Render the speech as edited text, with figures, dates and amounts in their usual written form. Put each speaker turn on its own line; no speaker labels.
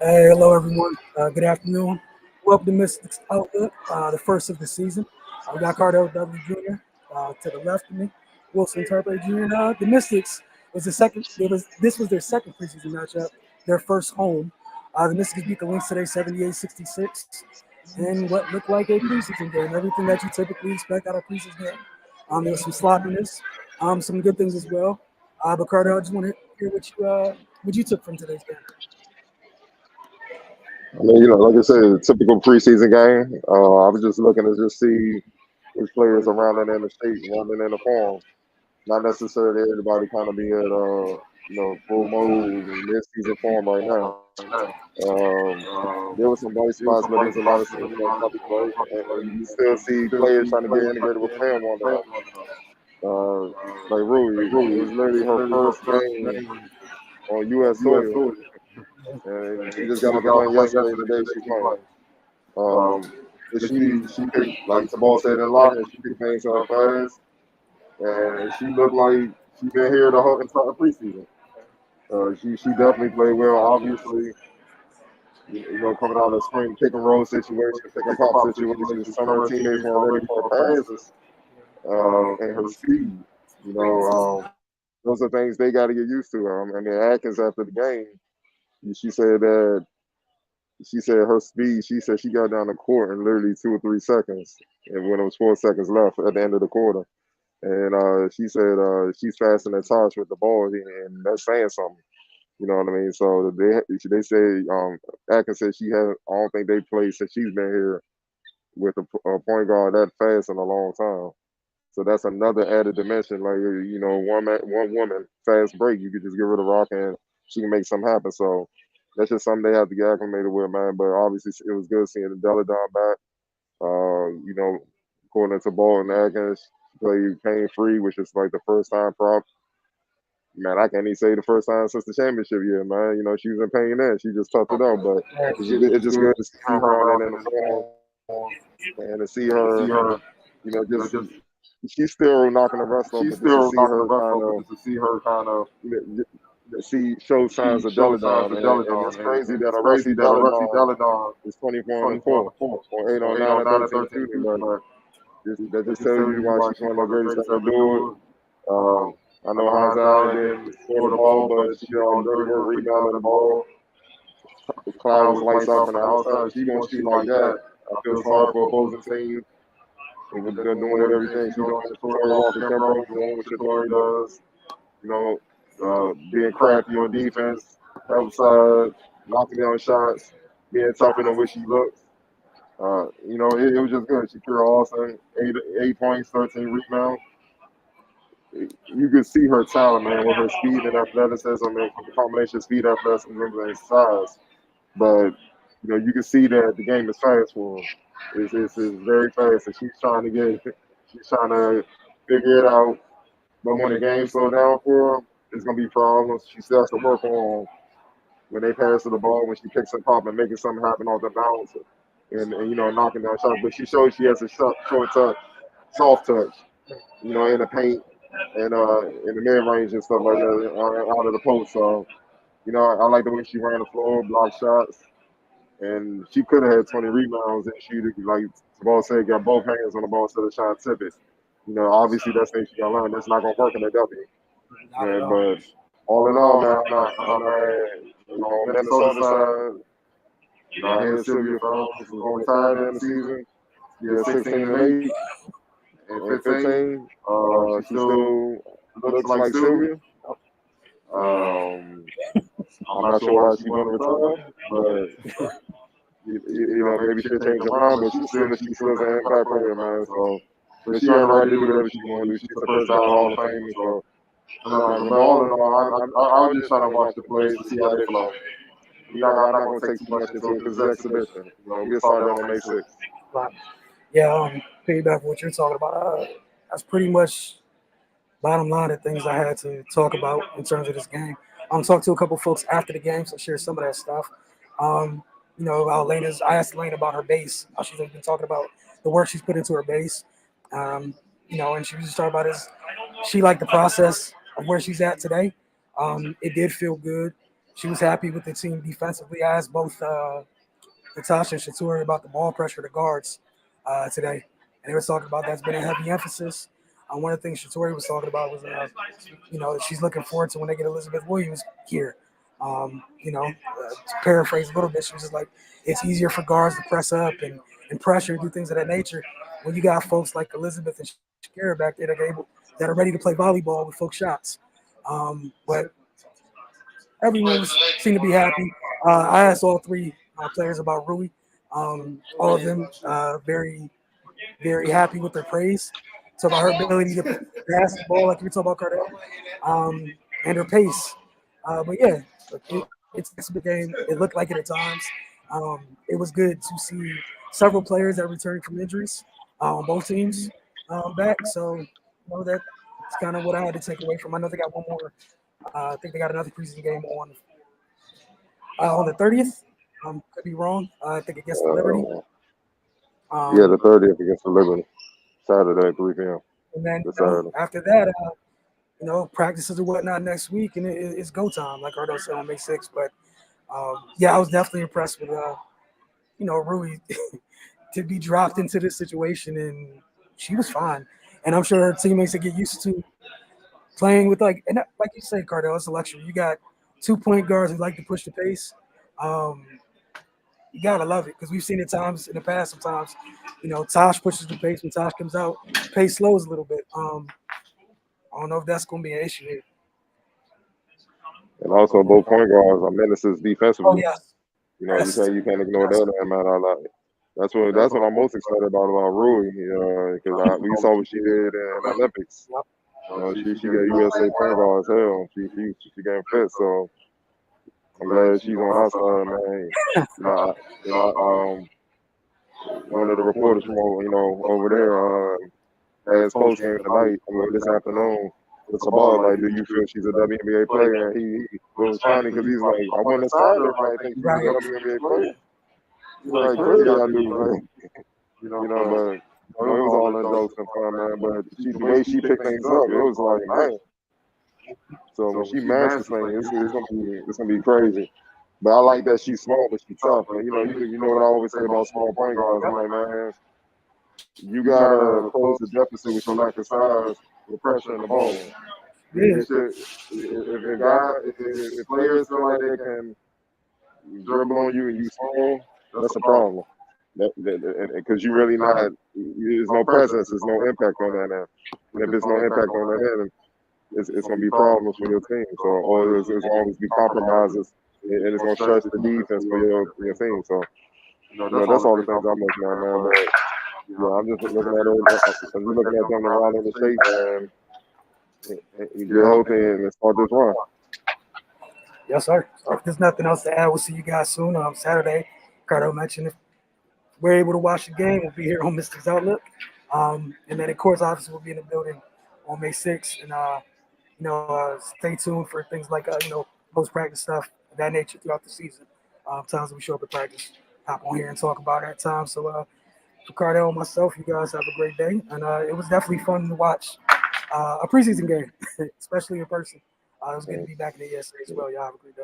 Hey, hello everyone. Good afternoon. Welcome to Mystics Outlook, the first of the season. We got Cardell W. Jr. To the left of me, Wilson Turpay Jr. And, the Mystics was the second. This was their second preseason matchup, their first home. The Mystics beat the Lynx today, 78-66, in what looked like a preseason game. Everything that you typically expect out of a preseason game. There was some sloppiness, some good things as well. But Cardell, I just want to hear what you took from today's game.
I mean, like I said, a typical preseason game. I was just looking to just see which players are rounding in the state, rounding in the form. Not necessarily everybody kind of be at, full mode and mid-season form right now. There were some bright spots, but there's a lot of, puppy play. And you still see players trying to get integrated with film on that. Like Rui, it was literally her first game on U.S. soil. And she just got off the plane yesterday. Today she's playing. But she picked, like Sabal said in locker, she picked things up fast, and she looked like she been here the whole entire preseason. She definitely played well. Obviously, coming out of the spring pick and roll situation, pick and pop situation, some of her teammates weren't ready for her passes and her speed. Those are things they got to get used to. And then Atkins after the game, she said that. She said her speed, she said she got down the court in literally 2 or 3 seconds. And when it was 4 seconds left at the end of the quarter. And she said she's fast in the touch with the ball, and that's saying something. You know what I mean? So they say Atkins said I don't think they played since she's been here with a point guard that fast in a long time. So that's another added dimension. Like, one woman fast break, you could just get rid of Rock and she can make something happen. So that's just something they have to get acclimated with, man. But obviously, it was good seeing the Deladon back. According to Ball and Atkins, she played pain free, which is like the first time prop. Man, I can't even say the first time since the championship year, man. She was in pain then. She just toughed it out. But it's just good to see her running in the form and to see her, just she's still knocking the rust off, but just to see her kind of show signs of Deladon, and it's crazy that a Rusty Deladon is 24 and 4 or 8 on 9 and 13 shooting, but that just tells you why she's one of the greatest ever do it. I know Hanzal didn't score the ball, but she did all the dirty work rebounding the ball. Cloud was lights out from the outside. She gonna shoot like that. I feel sorry for opposing teams. They're doing everything. She's doing Shatori off the camera, doing what Shatori does. Being crafty on defense, outside, knocking down shots, being tougher than what she looks. It was just good. Shakira Austin, 8 points, 13 rebounds. You could see her talent, man, with her speed and athleticism and the combination of speed, athleticism, and size. But you can see that the game is fast for her. It's very fast, and she's trying to figure it out. But when the game slows down for her, it's gonna be problems. She still has to work on when they pass her the ball, when she picks it up and making something happen off the bounce, and knocking down shots. But she shows she has a short touch, soft touch, in the paint and in the mid range and stuff like that, out of the post. So I like the way she ran the floor, blocked shots, and she could have had 20 rebounds and she, like the ball said, got both hands on the ball instead of trying to tip it. Obviously that's thing she got to learn. That's not gonna work in the W. But all in all, man, Minnesota side, I had Sylvia Fowles was going tired in the season. Yeah, 16-8 and 15. She still looks like Sylvia. I'm not sure why she's going to retire, but maybe she'll change her mind. But she still has an impact player, man. So, but she ain't right to do whatever she want to do. She's the first time Hall of Fame, so. But all in all, I was just trying to watch the plays to see how they flow. I'm not going to take too much into it because it's exhibition. We'll start on May 6th.
Yeah, piggyback what you're talking about. That's pretty much bottom line of things I had to talk about in terms of this game. Talked to a couple folks after the game, so share some of that stuff. I asked Lane about her base. How she's been talking about the work she's put into her base. And she was just talking about she liked the process of where she's at today. It did feel good. she was happy with the team defensively. I asked both Natasha and Shatori about the ball pressure of the guards today, and they were talking about that's been a heavy emphasis. One of the things Shatori was talking about was, she's looking forward to when they get Elizabeth Williams here. To paraphrase a little bit, she was just like, it's easier for guards to press up and pressure and do things of that nature when you got folks like Elizabeth and Shakira back there that are ready to play volleyball with folk shots. But everyone seemed to be happy. I asked all three players about Rui. All of them very, very happy with their praise. So about her ability to pass the ball, like we talked about Cardell, and her pace. But yeah, it's a big game. It looked like it at times. It was good to see several players that returned from injuries on both teams back. So that's kind of what I had to take away from. I know they got one more. I think they got another preseason game on the 30th. Could be wrong. I think against the Liberty.
The 30th against the Liberty. Saturday at 3 p.m.
And then after that, practices or whatnot next week, and it's go time, like Cardell said on May 6th. But I was definitely impressed with Rui to be dropped into this situation, and she was fine. And I'm sure her teammates will get used to playing with like you said, Cardell, it's a luxury. You got 2 point guards who like to push the pace. You gotta love it because we've seen it times in the past. Sometimes, Tosh pushes the pace when Tosh comes out, pace slows a little bit. I don't know if that's going to be an issue here.
And also, both point guards are menaces defensively.
Oh yes.
You can't ignore that, man. That's what I'm most excited about Rui, because we saw what she did in the Olympics. She got USA point guard as hell. She getting fit, so I'm glad she's on her side, man. One of the reporters from over there has post game tonight, this afternoon. It's about like, do you feel she's a WNBA player? And he was funny because he's like, I wouldn't have signed her if I think she's a WNBA player. He's like, crazy, I do, right? But it was all in jokes and fun, man. But the way she picked things up, it was like, man. So when she masters things, it's gonna be crazy. But I like that she's small, but she's tough. And you know what I always say about small point guards. I'm like, man, you gotta close the deficit with your lack of size, with pressure in the ball.
Yeah.
If players feel like they can dribble on you and you small, that's a problem. Because you really not. There's no presence. There's no impact on that end. And if there's no impact on that end, it's going to be problems for your team. So, or there's always be compromises, and it's going to stretch the defense for your team. So, that's all the things I'm looking at, man. But I'm just looking at it. I'm looking at them around in the state, and you get healthy and start this run.
Yes, sir. So if there's nothing else to add, we'll see you guys soon on Saturday. Cardell mentioned if we're able to watch the game, we'll be here on Mystics Outlook. And then, of course, obviously, we'll be in the building on May 6th. And, stay tuned for things like, post-practice stuff of that nature throughout the season. Times we show up at practice, hop on here and talk about it at times. So, for Cardell and myself, you guys have a great day. And it was definitely fun to watch a preseason game, especially in person. It was good to be back in the ESA as well. Y'all have a great day.